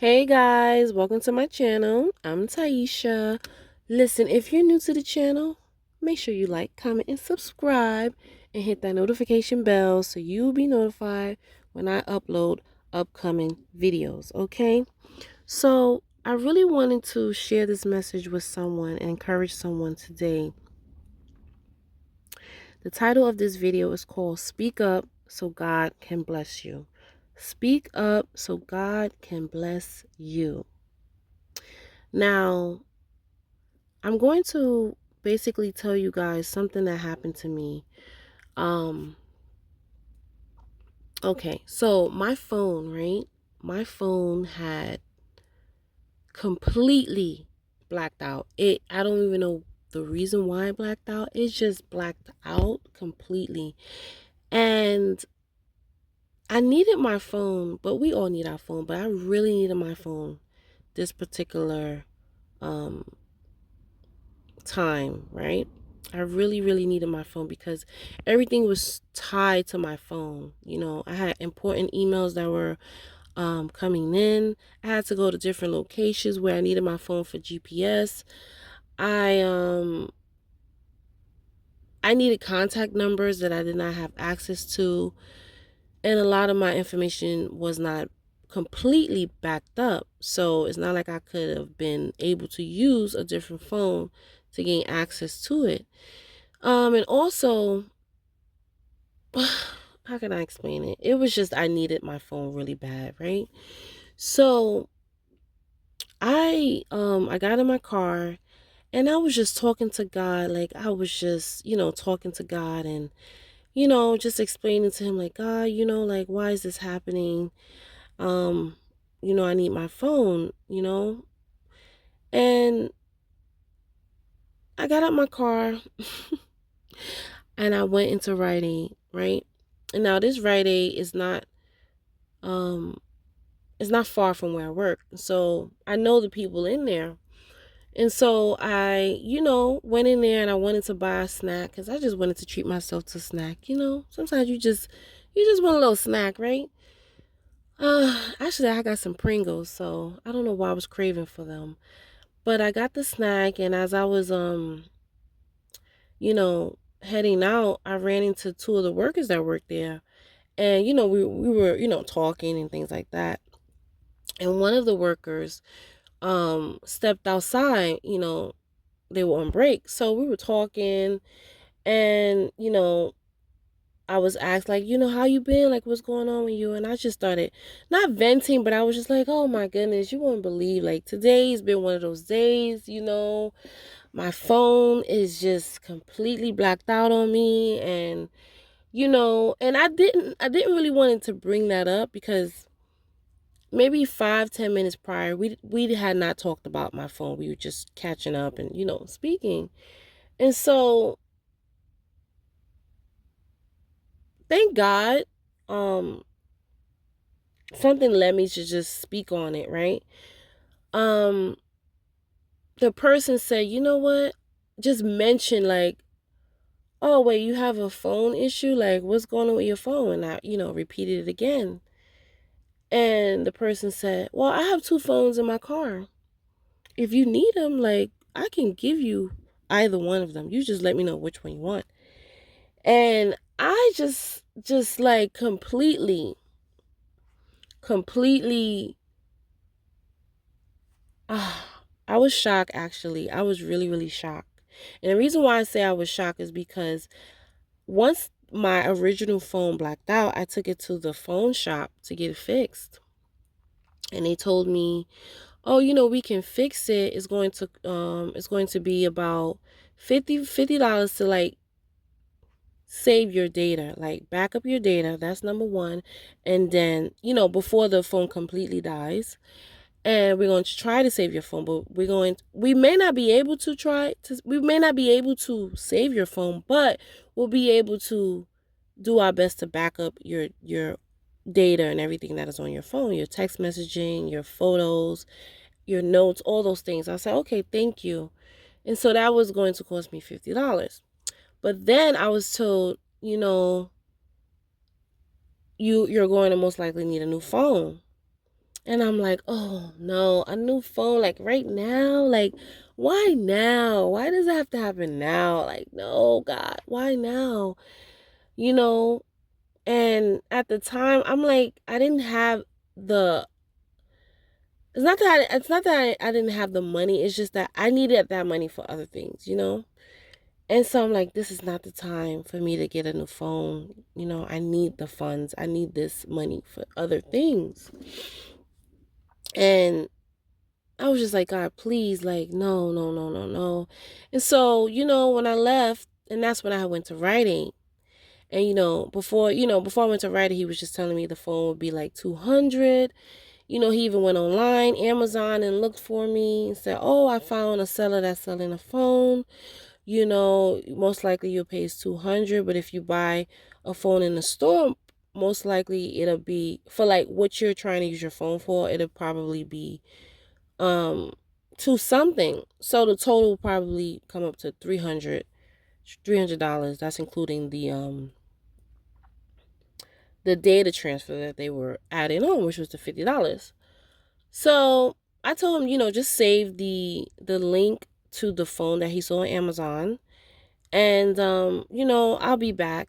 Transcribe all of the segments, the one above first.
Hey guys, welcome to my channel. I'm Taisha. Listen, if you're new to the channel, make sure you like, comment, and subscribe and hit that notification bell so you'll be notified when I upload upcoming videos, okay? So, I really wanted to share this message with someone and encourage someone today. The title of this video is called Speak Up So God Can Bless You. Speak up so God can bless you. Now, I'm going to basically tell you guys something that happened to me. Um, okay, so my phone, right? My phone had completely blacked out. I don't even know the reason why it blacked out. It just blacked out completely. And I needed my phone, but we all need our phone, but I really needed my phone this particular um time, right? I really needed my phone because everything was tied to my phone. I had important emails that were coming in. I had to go to different locations where I needed my phone for GPS. I needed contact numbers that I did not have access to, and a lot of my information was not completely backed up. So it's not like I could have been able to use a different phone to gain access to it. And also, how can I explain it? It was just I needed my phone really bad, right? So I got in my car and I was just talking to God. Like I was just, talking to God and, just explaining to him like, God, like why is this happening? Um, I need my phone. And I got out my car and I went into Rite Aid, right? And now this Rite Aid is not um it's not far from where I work. So I know the people in there. And so I, went in there and I wanted to buy a snack because I just wanted to treat myself to a snack. Sometimes you just want a little snack, right? Actually I got some Pringles, so I don't know why I was craving for them. But I got the snack, and as I was heading out, I ran into two of the workers that worked there. And we were, talking and things like that. And one of the workers stepped outside. They were on break, so we were talking. And I was asked like, how you been, like what's going on with you? And I just started not venting, but I was just like, oh my goodness, you won't believe, like today's been one of those days. My phone is just completely blacked out on me. And and I didn't really want to bring that up because maybe 5-10 minutes prior, we had not talked about my phone. We were just catching up and speaking. And so thank God, something led me to just speak on it, right? um the person said, you know what, just mention like, oh wait, you have a phone issue, like what's going on with your phone? And I repeated it again. And the person said, well, I have two phones in my car. If you need them, like I can give you either one of them. You just let me know which one you want. And I just like completely I was shocked. Actually, I was really shocked. And the reason why I say I was shocked is because once my original phone blacked out, I took it to the phone shop to get it fixed. And they told me, oh, we can fix it. It's going to be about $50 to like save your data, like back up your data. That's number one. And then, before the phone completely dies. And we're going to try to save your phone, but we may not be able to we may not be able to save your phone, but we'll be able to do our best to back up your data and everything that is on your phone, your text messaging, your photos, your notes, all those things. I said, okay, thank you. And so that was going to cost me $50. But then I was told, you're going to most likely need a new phone. And I'm like, oh no, a new phone, like right now? Like, why now? Why does it have to happen now? Like, no, God, why now? You know, and at the time, I'm like, I didn't have the, it's not that I didn't have the money, it's just that I needed that money for other things, you know? And so I'm like, this is not the time for me to get a new phone. You know, I need the funds. I need this money for other things. And I was just like, God, please, like, no, no, no, no, no. And so, you know, when I left, and that's when I went to writing. And, before I went to writing, he was just telling me the phone would be like 200. You know, he even went online, Amazon, and looked for me and said, oh, I found a seller that's selling a phone. You know, most likely you'll pay is 200, but if you buy a phone in the store, most likely it'll be for like what you're trying to use your phone for, it'll probably be to something. So the total will probably come up to $300. That's including the data transfer that they were adding on, which was the $50. So I told him, just save the link to the phone that he saw on Amazon. And I'll be back.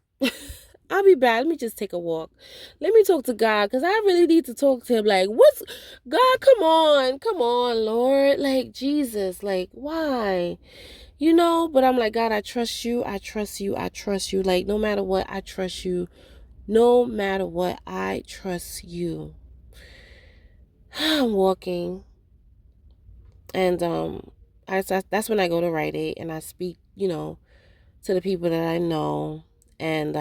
I'll be back. Let me just take a walk. Let me talk to God, because I really need to talk to him. Like, what's God? Come on, Lord. Like, Jesus, like, why? But I'm like, God, I trust you. I trust you. I trust you. Like, no matter what, I trust you. No matter what, I trust you. I'm walking, and that's when I go to Rite Aid and I speak, to the people that I know. And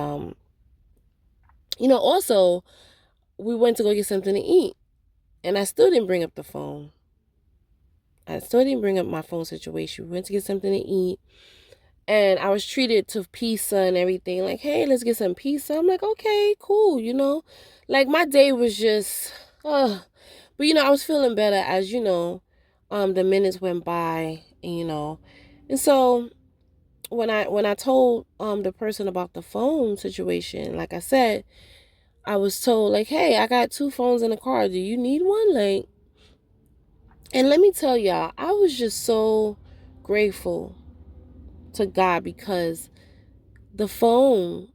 also, we went to go get something to eat, and I still didn't bring up the phone. I still didn't bring up my phone situation. We went to get something to eat, and I was treated to pizza and everything. Like, hey, let's get some pizza. I'm like, okay, cool, Like, my day was just, but, I was feeling better as, the minutes went by, and so when I told the person about the phone situation, like I said, I was told, like, hey, I got 2 phones in the car. Do you need one? Like, and let me tell y'all, I was just so grateful to God, because the phone,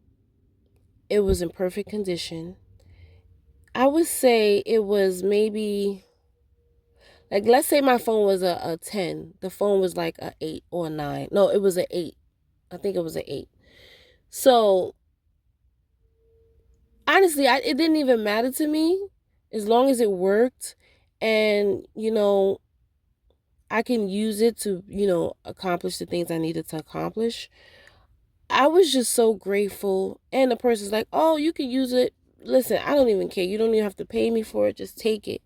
it was in perfect condition. I would say it was maybe, like, let's say my phone was a 10. The phone was like a 8 or a 9. No, it was an 8. I think it was an 8. So, honestly, it didn't even matter to me as long as it worked, and, I can use it to, accomplish the things I needed to accomplish. I was just so grateful. And the person's like, oh, you can use it. Listen, I don't even care. You don't even have to pay me for it. Just take it.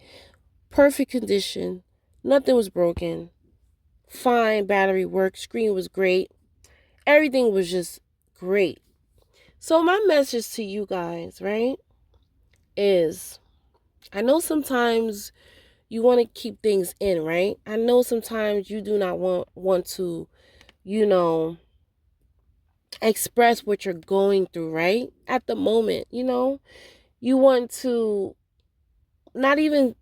Perfect condition. Nothing was broken. Fine. Battery worked. Screen was great. Everything was just great. So my message to you guys, right, is I know sometimes you want to keep things in, right? I know sometimes you do not want to, you know, express what you're going through, right? At the moment, you want to not even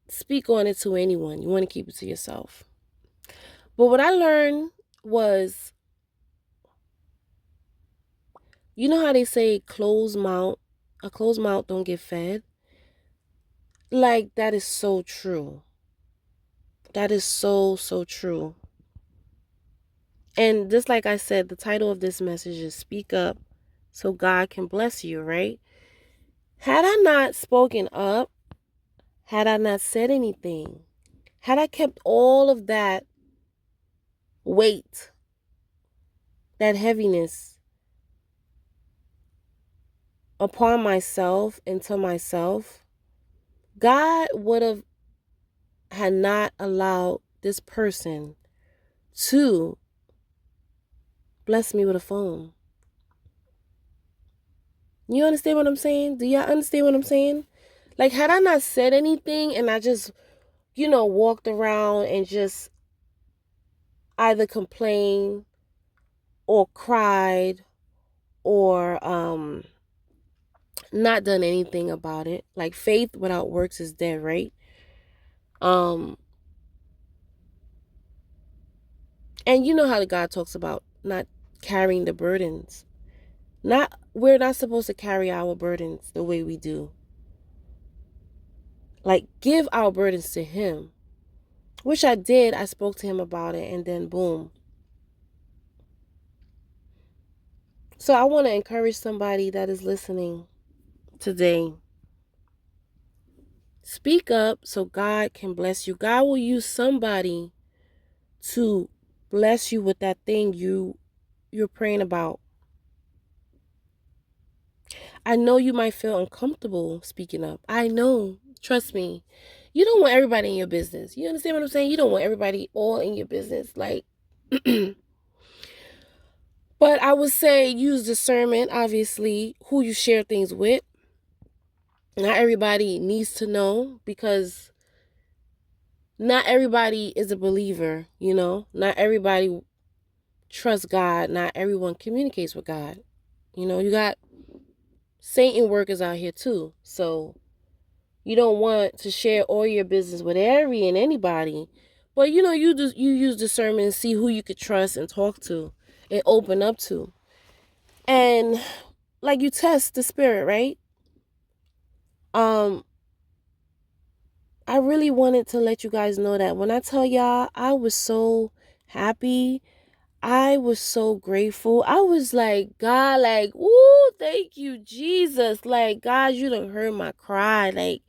speak on it to anyone. You want to keep it to yourself. But what I learned was, you know how they say a closed mouth don't get fed? Like, that is so true. That is so, so true. And just like I said, the title of this message is Speak Up So God Can Bless You, right? Had I not spoken up, had I not said anything, had I kept all of that weight, that heaviness upon myself and to myself, God would have had not allowed this person to bless me with a phone. You understand what I'm saying? Do y'all understand what I'm saying? Like, had I not said anything and I just, walked around and just either complained or cried or not done anything about it. Like, faith without works is dead, right? And you know how God talks about not carrying the burdens. We're not supposed to carry our burdens the way we do. Like, give our burdens to him. Which I did. I spoke to him about it, and then boom. So I want to encourage somebody that is listening today. Speak up so God can bless you. God will use somebody to bless you with that thing you're praying about. I know you might feel uncomfortable speaking up. I know. Trust me. You don't want everybody in your business. You understand what I'm saying? You don't want everybody all in your business. Like, but I would say use discernment, obviously, who you share things with. Not everybody needs to know, because not everybody is a believer, you know? Not everybody trusts God. Not everyone communicates with God. You know, you got Satan workers out here too. So you don't want to share all your business with anybody. But you know, you use discernment and see who you could trust and talk to and open up to. And like, you test the spirit, right? I really wanted to let you guys know that when I tell y'all, I was so happy. I was so grateful. I was like, God, like, ooh, thank you, Jesus. Like, God, you done heard my cry. Like,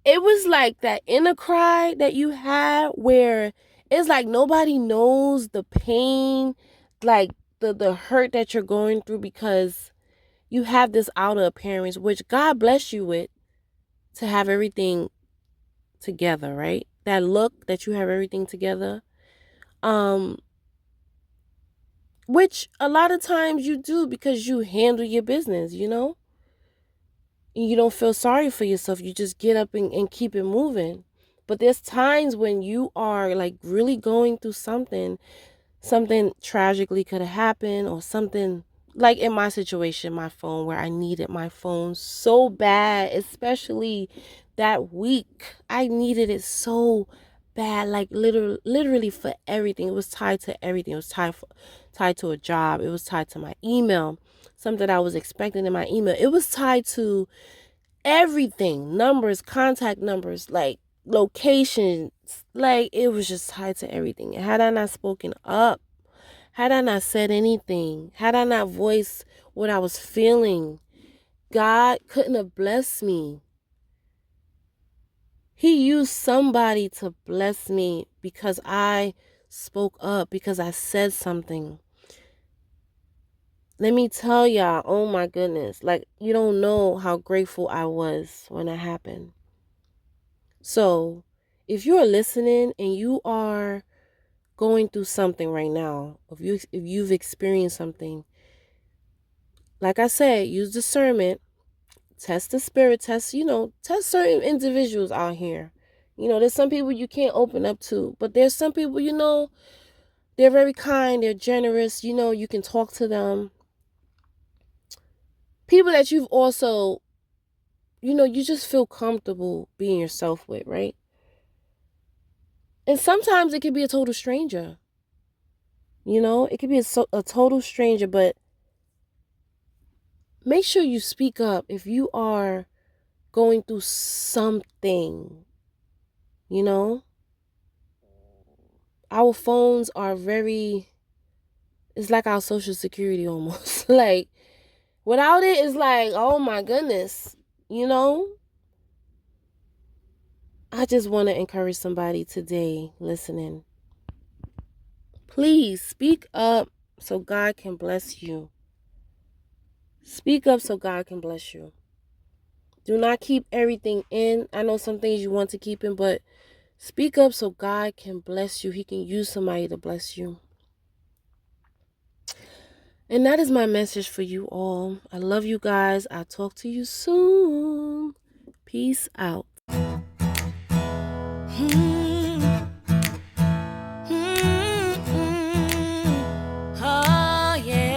it was like that inner cry that you had where it's like nobody knows the pain, like the hurt that you're going through, because you have this outer appearance, which God bless you with, to have everything together, right? That look that you have everything together. Which a lot of times you do because you handle your business, you know? And you don't feel sorry for yourself. You just get up and keep it moving. But there's times when you are like really going through something tragically could have happened, or something like in my situation, my phone, where I needed my phone so bad, especially that week. I needed it so bad, like literally for everything. It was tied to everything. It was tied to a job. It was tied to my email, something I was expecting in my email. It was tied to everything, numbers, contact numbers, like locations. Like, it was just tied to everything. And had I not spoken up, had I not said anything, had I not voiced what I was feeling, God couldn't have blessed me. He used somebody to bless me because I spoke up, because I said something. Let me tell y'all, oh my goodness, like, you don't know how grateful I was when it happened. So if you're listening and you are going through something right now, if you've experienced something, like I said, use discernment, test the spirit, test certain individuals out here. You know, there's some people you can't open up to, but there's some people, you know, they're very kind, they're generous, you know, you can talk to them. People that you've also, you know, you just feel comfortable being yourself with, right? And sometimes it could be a total stranger. You know, it could be a total stranger, but make sure you speak up if you are going through something, you know? Our phones are it's like our social security almost. Like, without it, it's like, oh my goodness, you know? I just want to encourage somebody today listening. Please speak up so God can bless you. Speak up so God can bless you. Do not keep everything in. I know some things you want to keep in, but speak up so God can bless you. He can use somebody to bless you. And that is my message for you all. I love you guys. I'll talk to you soon. Peace out. Oh, yeah.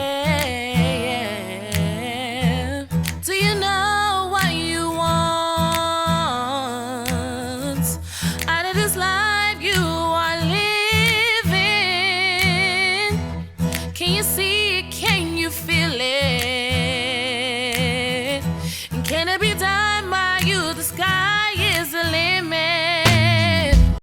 Do you know what you want? I this life you are living? Can you see it? Can you feel it? And can it be done by you? The sky is the limit.